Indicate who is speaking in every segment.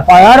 Speaker 1: FIR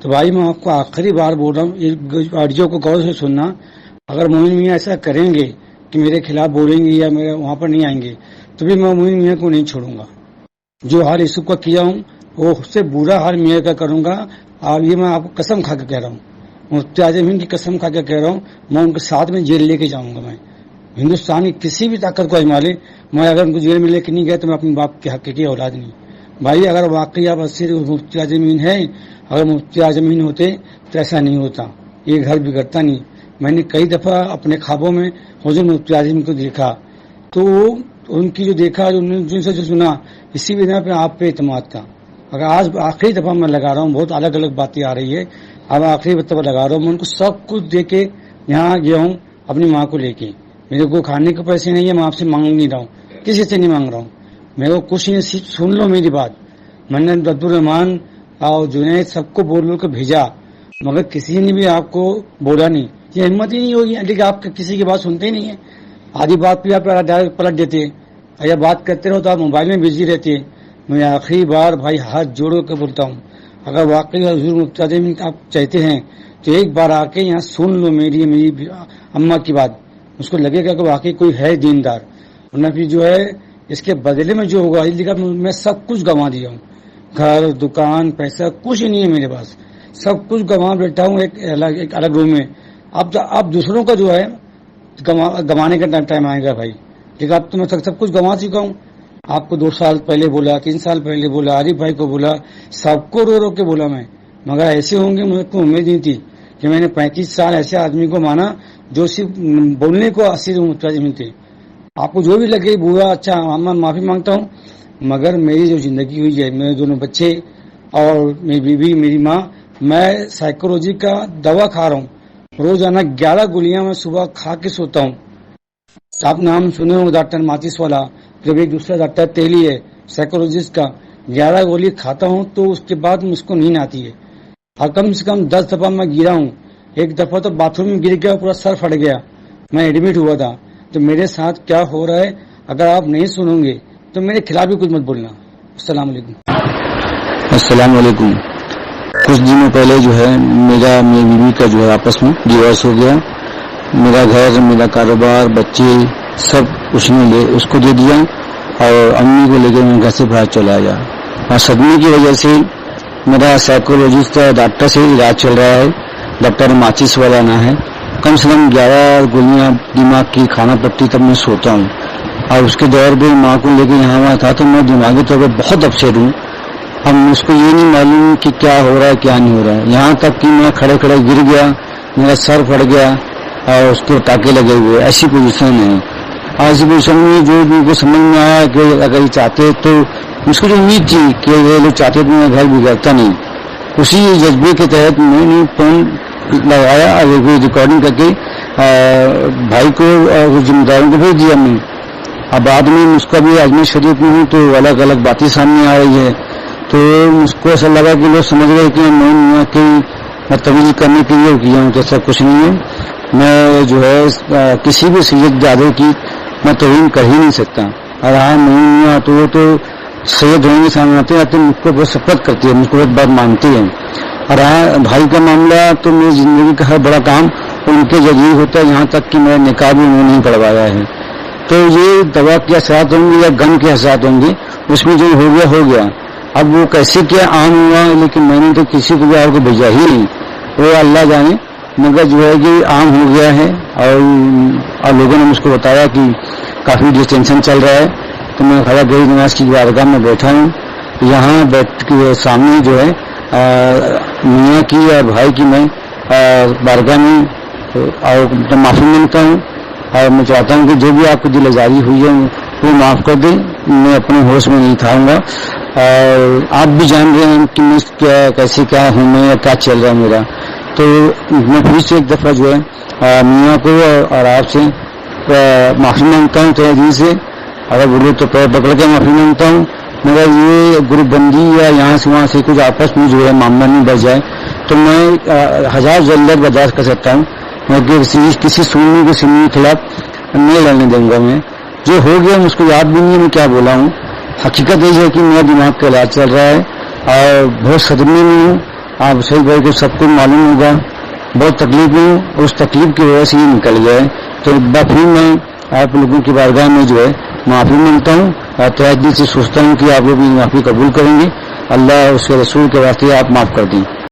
Speaker 2: تو بھائی میں آپ کو آخری بار بول رہا ہوں، اس آڈیو کو غور سے سننا. اگر مومن میاں ایسا کریں گے کہ میرے خلاف بولیں گے یا میرے وہاں پر نہیں آئیں گے تو بھی میں مومن میاں کو نہیں چھوڑوں گا. جو حال یوسف کا کیا ہوں وہ اس سے برا حال میاں کا کروں گا. اور یہ میں آپ کو قسم کھا کے کہہ رہا ہوں، مفتی اعظم ہند کی قسم کھا کے کہہ رہا ہوں، میں ان کے ساتھ میں جیل لے کے جاؤں گا. میں ہندوستان کی کسی بھی طاقت کو آزما لے، میں اگر ان کو جیل میں لے کے نہیں گیا تو میں اپنے باپ کے حقیقی اولاد نہیں. بھائی اگر واقعی آپ صرف مفتی اعظم ہند ہیں، اگر مفتی اعظم ہند ہوتے تو ایسا نہیں ہوتا، یہ گھر بگڑتا نہیں. میں نے کئی دفعہ اپنے خوابوں میں حضور مفتی اعظم کو دیکھا، تو ان کی جو دیکھا، جن سے جو سنا، اسی وجہ پہ آپ پہ اعتماد تھا. اگر آج آخری دفعہ میں لگا رہا ہوں، بہت الگ الگ باتیں آ رہی ہے، اب آخری دفعہ لگا رہا ہوں. میں ان کو سب کچھ دے کے یہاں گیا ہوں اپنی ماں کو لے کے. میرے کو کھانے کے پیسے نہیں ہے، میں آپ سے مانگ نہیں رہا ہوں، کسی سے نہیں مانگ رہا ہوں. میرے کو کچھ نہیں، سن لو میری بات. میں نے عبدالرحمان اور جنید سب کو بول کے بھیجا، مگر کسی نے بھی آپ کو بولا نہیں. یہ ہمت ہی نہیں ہوگی، لیکن آپ کسی کی بات سنتے ہی نہیں ہیں. آدھی بات پہ آپ پلٹ دیتے ہیں، یا بات کرتے رہو تو آپ موبائل میں بزی رہتے ہیں. میں آخری بار بھائی ہاتھ جوڑوں کے بولتا ہوں، اگر واقعی حضور مفتی اعظم آپ چاہتے ہیں تو ایک بار آ کے یہاں سن لو میری اماں کی بات. اس کو لگے گا کہ واقعی کوئی ہے دیندار. ورنہ پھر جو ہے اس کے بدلے میں جو ہوگا، میں سب کچھ گنوا دیا ہوں، گھر دکان پیسہ کچھ نہیں ہے میرے پاس، سب کچھ گنوا بیٹھا ہوں ایک الگ روم میں. اب دوسروں کا جو ہے گنوانے کا ٹائم آئے گا بھائی. لیکن اب تو میں سب کچھ گنوا چکا ہوں. آپ کو 2 سال پہلے بولا، 3 سال پہلے بولا، عارف بھائی کو بولا، سب کو رو رو کے بولا میں. مگر ایسے ہوں گے مجھے کو امید نہیں تھی کہ میں نے 35 سال ایسے آدمی کو مانا جو صرف بولنے کو اصل متعلق تھے. آپ کو جو بھی لگے برا اچھا، معافی مانگتا ہوں. مگر میری جو زندگی ہوئی ہے، میرے دونوں بچے اور میری بیوی، میری ماں، میں سائیکولوجی کا دوا کھا رہا ہوں. روزانہ 11 گولیاں میں صبح کھا کے سوتا ہوں. آپ نام سنے ہوں ڈاکٹر ماتس والا، جب ایک دوسرا ڈاکٹر تیلی ہے سائیکولوجسٹ کا. 11 گولی کھاتا ہوں تو اس کے بعد مجھ کو نیند آتی ہے. اور کم سے کم 10 دفعہ میں گرا ہوں. ایک دفعہ تو باتھ روم میں گر گیا، پورا سر پھٹ گیا، میں ایڈمٹ ہوا تھا. تو میرے ساتھ کیا ہو رہا ہے اگر آپ نہیں سنو گے تو میرے خلاف بھی کچھ مت بولنا. السلام علیکم.
Speaker 3: السلام علیکم. کچھ دنوں پہلے جو ہے میری بیوی کا جو ہے آپس میں ڈیورس ہو گیا. میرا گھر، میرا کاروبار، بچے سب اس کو دے دیا اور امی کو لے کے میں گھر سے باہر چلا گیا. اور صدمے کی وجہ سے میرا سائیکولوجسٹ ڈاکٹر سے علاج چل رہا ہے، ڈاکٹر ماچس والا نہ ہے. کم سے کم 11 گولیاں دماغ کی کھانا پڑتی تب میں سوتا ہوں. اور اس کے دور پہ ماں کو لے کے یہاں وہاں تھا تو میں دماغی طور پہ بہت اپسیٹ ہوں. اب اس کو یہ نہیں معلوم کہ کیا ہو رہا ہے کیا نہیں ہو رہا ہے. یہاں تک کہ میں کھڑے کھڑے گر گیا، میرا سر پھٹ گیا اور اس کو ٹاکے لگے ہوئے. ایسی پوزیشن ہے. ایسی پوزیشن میں جو بھی کو سمجھ میں آیا کہ اگر یہ چاہتے تو اس کو جو امید تھی کہ یہ لوگ چاہتے تو میرا گھر بگڑتا نہیں. اسی جذبے کے تحت میں نے فون لگایا اور ریکارڈنگ کر کے بھائی کو اور ذمہ داروں کو بھیج دیا میں. اب بعد میں اس کا بھی آزمائش شریف میں ہوں تو الگ الگ باتیں سامنے آ رہی ہے. تو اس کو ایسا لگا کہ لوگ سمجھ گئے کہ میں میاں کی بدتمیزی کرنے کے لیے کیا ہوں. تو ایسا کچھ نہیں ہے. میں جو ہے کسی بھی سید دادوں کی میں توہین کر ہی نہیں سکتا. اور ہاں میاں تو وہ تو سید ہونے سامنے آتے ہیں، مجھ کو بہت سپورٹ کرتی ہے، مجھ کو بہت بات مانتی ہے. اور ہاں بھائی کا معاملہ تو میری زندگی کا ہر بڑا کام ان کے ذریعے ہوتا ہے. یہاں تک کہ میرا نکاح بھی انہوں نے نہیں پڑھوایا ہے. تو یہ دوا کے اثرات ہوں گے یا غم کے اثرات ہوں گے، اس میں جو ہو گیا ہو گیا. اب وہ کیسے کیا عام ہوا، لیکن میں نے تو کسی کو بھی آپ کو بھیجا ہی نہیں، وہ اللہ جانے. مگر جو ہے کہ عام ہو گیا ہے اور لوگوں نے مجھ کو بتایا کہ کافی ڈسٹینشن چل رہا ہے. تو میں خدا گئی نماز کی بارگاہ میں بیٹھا ہوں. یہاں بیٹھ کے سامنے جو ہے میاں کی اور بھائی کی میں بارگاہ میں اور معافی مانگتا ہوں. اور میں چاہتا ہوں کہ جو بھی آپ کو دل آزاری ہوئی ہے وہ معاف کر دیں. میں اپنے ہوش میں نہیں تھاؤں گا. اور آپ بھی جان رہے ہیں کہ میں کیسے کیا ہوں میں، کیا چل رہا ہے میرا. تو میں پھر سے ایک دفعہ جو ہے میاں کو اور آپ سے معافی مانگتا ہوں تہہ دل سے. اگر بولے تو پیر پکڑ کے معافی مانگتا ہوں. مگر یہ گروپ بندی یا یہاں سے وہاں سے کچھ آپس میں جو ہے معاملہ نہیں بچ جائے تو میں 1000 ذلت برداشت کر سکتا ہوں. میں کسی سننے کے سننے کے خلاف نہیں لڑنے دوں گا. میں جو ہو گیا مجھ کو یاد بھی نہیں ہے میں کیا بولا ہوں. حقیقت یہ ہے کہ میرا دماغ کا علاج چل رہا ہے اور بہت صدمے میں ہوں. آپ صحیح بھائی کو سب کو معلوم ہوگا بہت تکلیف ہوں، اس تکلیف کی وجہ سے یہ نکل گیا ہے. تو ایک بار پھر میں آپ لوگوں کی بارگاہ میں جو ہے معافی مانگتا ہوں اور تہہ دل سے سوچتا ہوں کہ آپ لوگ معافی قبول کریں گے. اللہ اس کے رسول کے واسطے آپ معاف کر دیں.